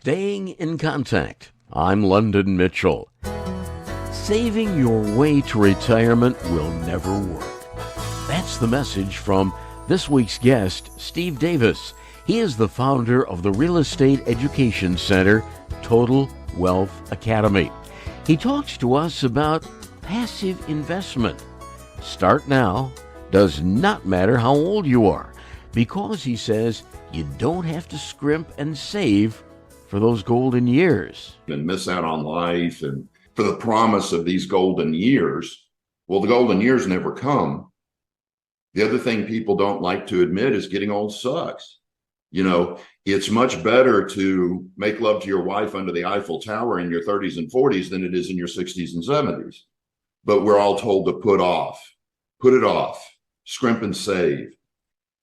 Staying in contact. I'm London Mitchell. Saving your way to retirement will never work. That's the message from this week's guest, Steve Davis. He is the founder of the real estate education center, Total Wealth Academy. He talks to us about passive investment. Start now. Does not matter how old you are, because he says you don't have to scrimp and save for those golden years. And miss out on life and for the promise of these golden years. Well, the golden years never come. The other thing people don't like to admit is getting old sucks. You know, it's much better to make love to your wife under the Eiffel Tower in your 30s and 40s than it is in your 60s and 70s. But we're all told to put it off, scrimp and save.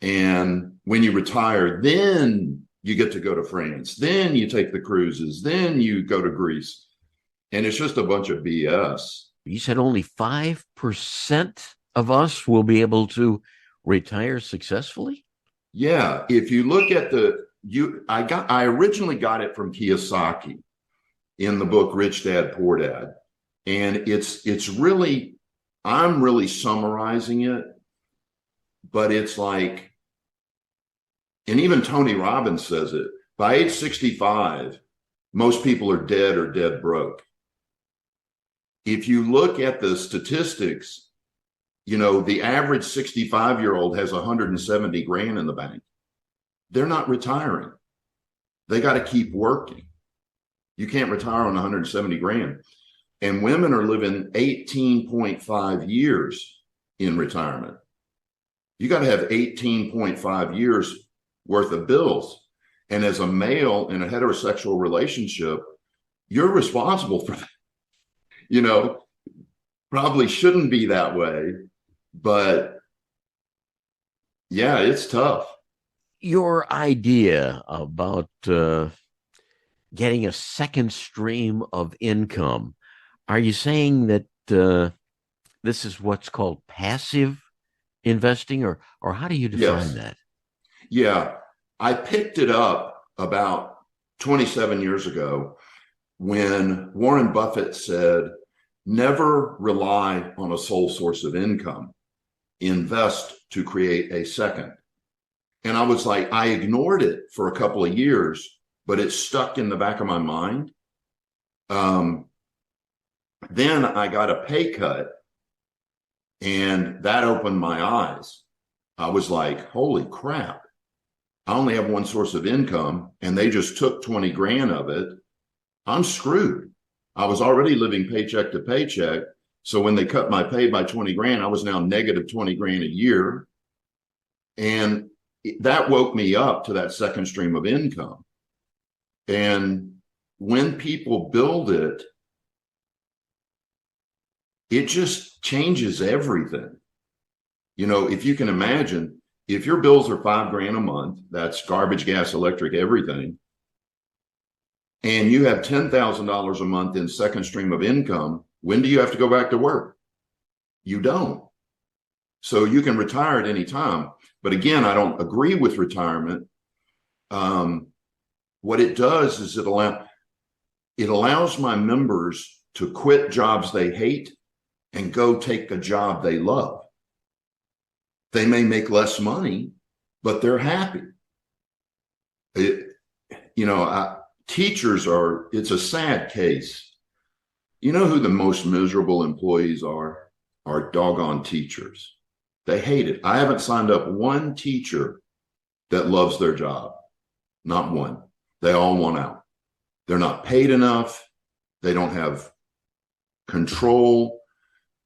And when you retire, then you get to go to France, then you take the cruises, then you go to Greece. And it's just a bunch of BS. You said only 5% of us will be able to retire successfully? Yeah. If you look at I originally got it from Kiyosaki in the book Rich Dad, Poor Dad. And it's really, I'm really summarizing it, but it's like, and even Tony Robbins says it, by age 65, most people are dead or dead broke. If you look at the statistics, you know, the average 65-year-old has 170 grand in the bank. They're not retiring. They got to keep working. You can't retire on 170 grand. And women are living 18.5 years in retirement. You got to have 18.5 years worth of bills. And as a male in a heterosexual relationship, you're responsible for that. You know, probably shouldn't be that way, but yeah, it's tough. Your idea about getting a second stream of income, are you saying that this is what's called passive investing, or how do you define that? Yeah, I picked it up about 27 years ago when Warren Buffett said, never rely on a sole source of income. Invest to create a second. And I was like, I ignored it for a couple of years, but it stuck in the back of my mind. Then I got a pay cut, and that opened my eyes. I was like, holy crap. I only have one source of income, and they just took 20 grand of it. I'm screwed. I was already living paycheck to paycheck. So when they cut my pay by 20 grand, I was now negative 20 grand a year. And that woke me up to that second stream of income. And when people build it, it just changes everything. You know, if you can imagine, if your bills are $5 grand a month, that's garbage, gas, electric, everything, and you have $10,000 a month in second stream of income, when do you have to go back to work? You don't. So you can retire at any time. But again, I don't agree with retirement. What it does is it allows my members to quit jobs they hate and go take a job they love. They may make less money, but they're happy. Teachers it's a sad case. You know who the most miserable employees are? Are doggone teachers. They hate it. I haven't signed up one teacher that loves their job. Not one. They all want out. They're not paid enough. They don't have control.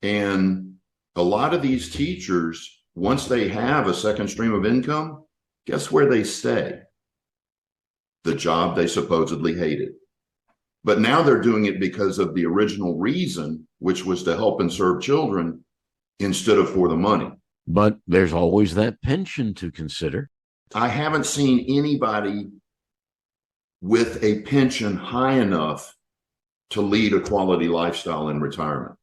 And a lot of these teachers, once they have a second stream of income, guess where they stay? The job they supposedly hated. But now they're doing it because of the original reason, which was to help and serve children instead of for the money. But there's always that pension to consider. I haven't seen anybody with a pension high enough to lead a quality lifestyle in retirement.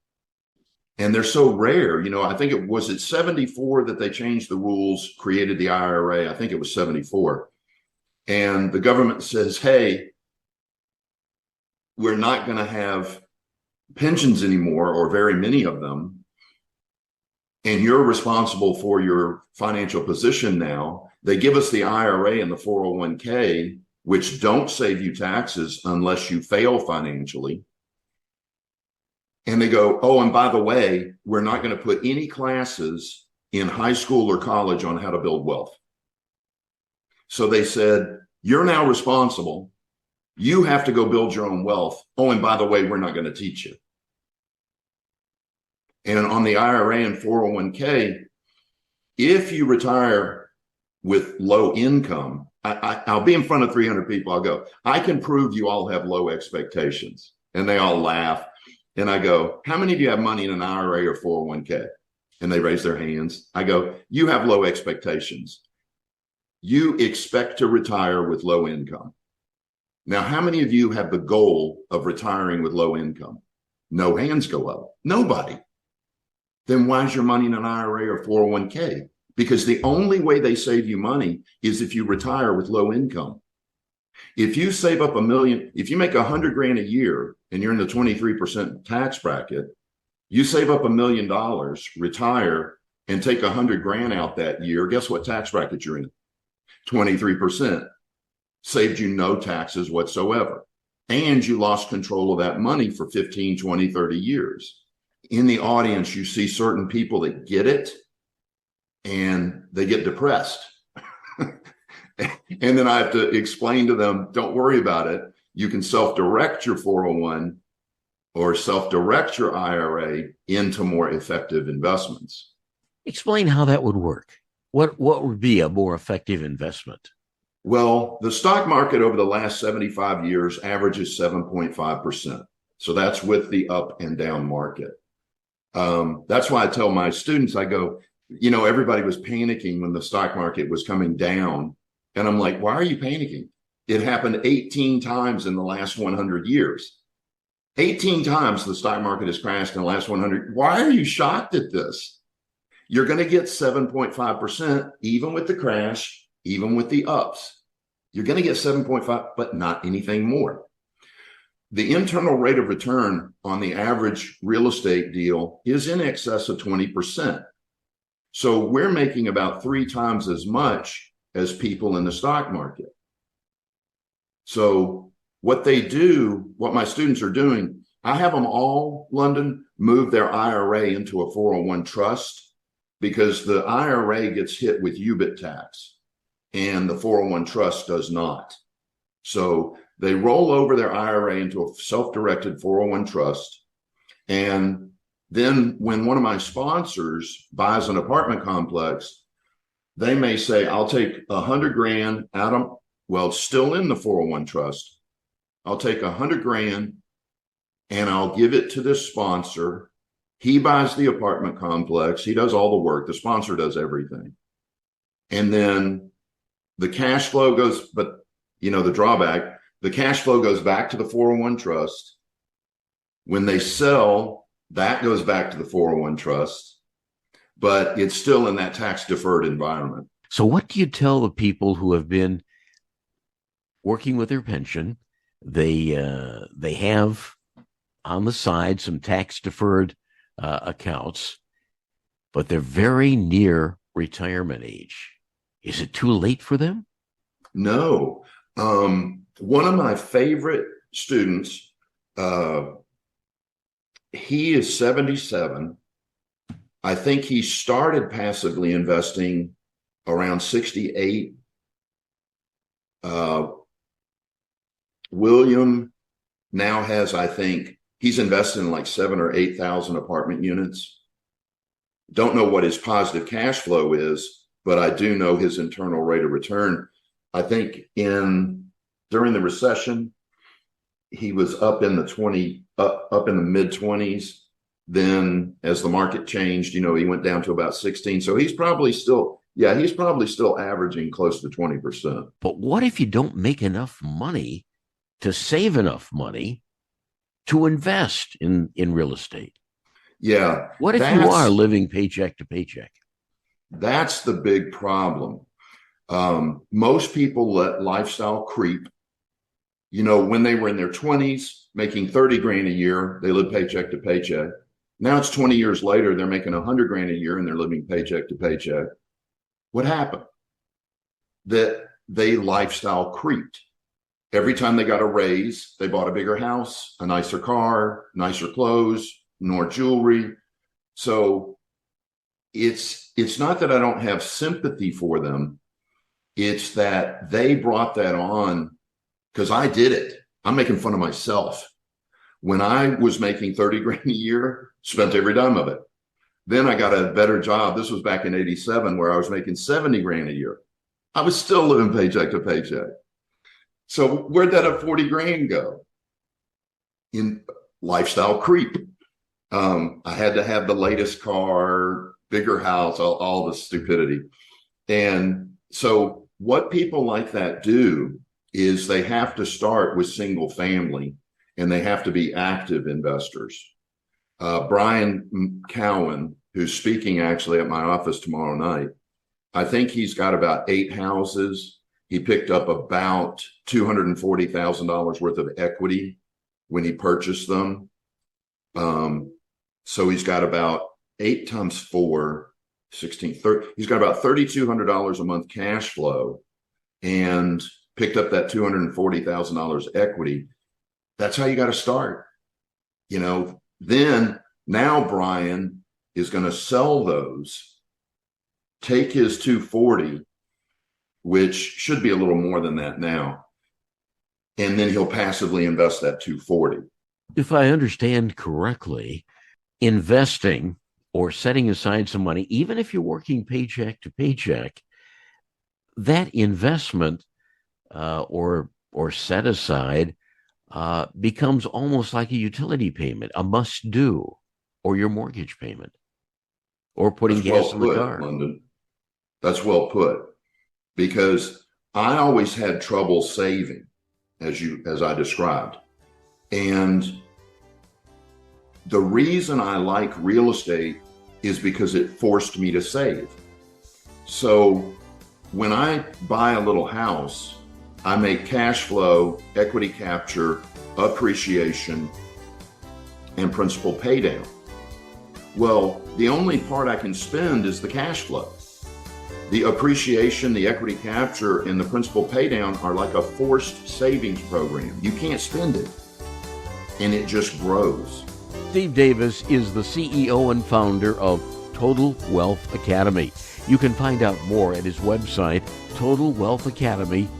And they're so rare. You know, I think it was at 74 that they changed the rules, created the IRA. I think it was 74. And the government says, hey, we're not going to have pensions anymore, or very many of them, and you're responsible for your financial position now. They give us the IRA and the 401k, which don't save you taxes unless you fail financially. And they go, oh, and by the way, we're not going to put any classes in high school or college on how to build wealth. So they said, you're now responsible. You have to go build your own wealth. Oh, and by the way, we're not going to teach you. And on the IRA and 401k, if you retire with low income, I'll be in front of 300 people. I'll go, I can prove you all have low expectations. And they all laugh. And I go, how many of you have money in an IRA or 401k? And they raise their hands. I go, you have low expectations. You expect to retire with low income. Now, how many of you have the goal of retiring with low income? No hands go up. Nobody. Then why is your money in an IRA or 401k? Because the only way they save you money is if you retire with low income. If you save up $1 million, if you make $100,000 a year and you're in the 23% tax bracket, you save up $1 million, retire, and take $100,000 out that year. Guess what tax bracket you're in? 23%. Saved you no taxes whatsoever. And you lost control of that money for 15, 20, 30 years. In the audience, you see certain people that get it and they get depressed. And then I have to explain to them, don't worry about it. You can self-direct your 401 or self-direct your IRA into more effective investments. Explain how that would work. What would be a more effective investment? Well, the stock market over the last 75 years averages 7.5%. So that's with the up and down market. That's why I tell my students, I go, you know, everybody was panicking when the stock market was coming down. And I'm like, why are you panicking? It happened 18 times in the last 100 years. 18 times the stock market has crashed in the last 100. Why are you shocked at this? You're going to get 7.5%, even with the crash, even with the ups. You're going to get 7.5, but not anything more. The internal rate of return on the average real estate deal is in excess of 20%. So we're making about 3 times as much as people in the stock market. So what they do, what my students are doing, I have them all, London, move their IRA into a 401 trust, because the IRA gets hit with UBIT tax and the 401 trust does not. So they roll over their IRA into a self-directed 401 trust. And then when one of my sponsors buys an apartment complex, they may say, I'll take $100,000 out of, well, still in the 401 trust. I'll take $100,000 and I'll give it to this sponsor. He buys the apartment complex. He does all the work. The sponsor does everything. And then the cash flow goes, but you know, the drawback, the cash flow goes back to the 401 trust. When they sell, that goes back to the 401 trust, but it's still in that tax deferred environment. So what do you tell the people who have been working with their pension? They have on the side some tax deferred accounts, but they're very near retirement age. Is it too late for them? No. One of my favorite students, he is 77. I think he started passively investing around 68. William now has, I think, he's invested in like 7,000 or 8,000 apartment units. Don't know what his positive cash flow is, but I do know his internal rate of return. I think during the recession, he was up in the mid 20s. Then as the market changed, you know, he went down to about 16. So he's probably still averaging close to 20%. But what if you don't make enough money to save enough money to invest in real estate? Yeah. What if you are living paycheck to paycheck? That's the big problem. Most people let lifestyle creep When they were in their 20s, making 30 grand a year, they lived paycheck to paycheck. Now it's 20 years later, they're making 100 grand a year and they're living paycheck to paycheck. What happened? That they lifestyle creeped. Every time they got a raise, they bought a bigger house, a nicer car, nicer clothes, more jewelry. So it's not that I don't have sympathy for them. It's that they brought that on because I did it. I'm making fun of myself. When I was making 30 grand a year, spent every dime of it. Then I got a better job. This was back in 87 where I was making 70 grand a year. I was still living paycheck to paycheck. So where'd that 40 grand go? In lifestyle creep. I had to have the latest car, bigger house, all the stupidity. And so what people like that do is they have to start with single family and they have to be active investors. Brian Cowan, who's speaking actually at my office tomorrow night, I think he's got about 8 houses. He picked up about $240,000 worth of equity when he purchased them. So he's got about 8 times 4, 16, 30. He's got about $3,200 a month cash flow and picked up that $240,000 equity. That's how you got to start. Then now Brian is going to sell those, take his 240, which should be a little more than that now, and then he'll passively invest that 240. If I understand correctly, investing or setting aside some money, even if you're working paycheck to paycheck, that investment or set aside becomes almost like a utility payment, a must do, or your mortgage payment, or putting gas in the car. London. That's well put, because I always had trouble saving, as I described. And the reason I like real estate is because it forced me to save. So when I buy a little house, I make cash flow, equity capture, appreciation, and principal pay down. Well, the only part I can spend is the cash flow. The appreciation, the equity capture, and the principal pay down are like a forced savings program. You can't spend it, and it just grows. Steve Davis is the CEO and founder of Total Wealth Academy. You can find out more at his website, totalwealthacademy.com.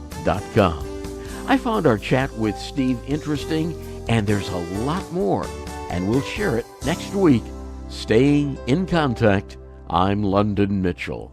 I found our chat with Steve interesting, and there's a lot more, and we'll share it next week. Staying in contact, I'm London Mitchell.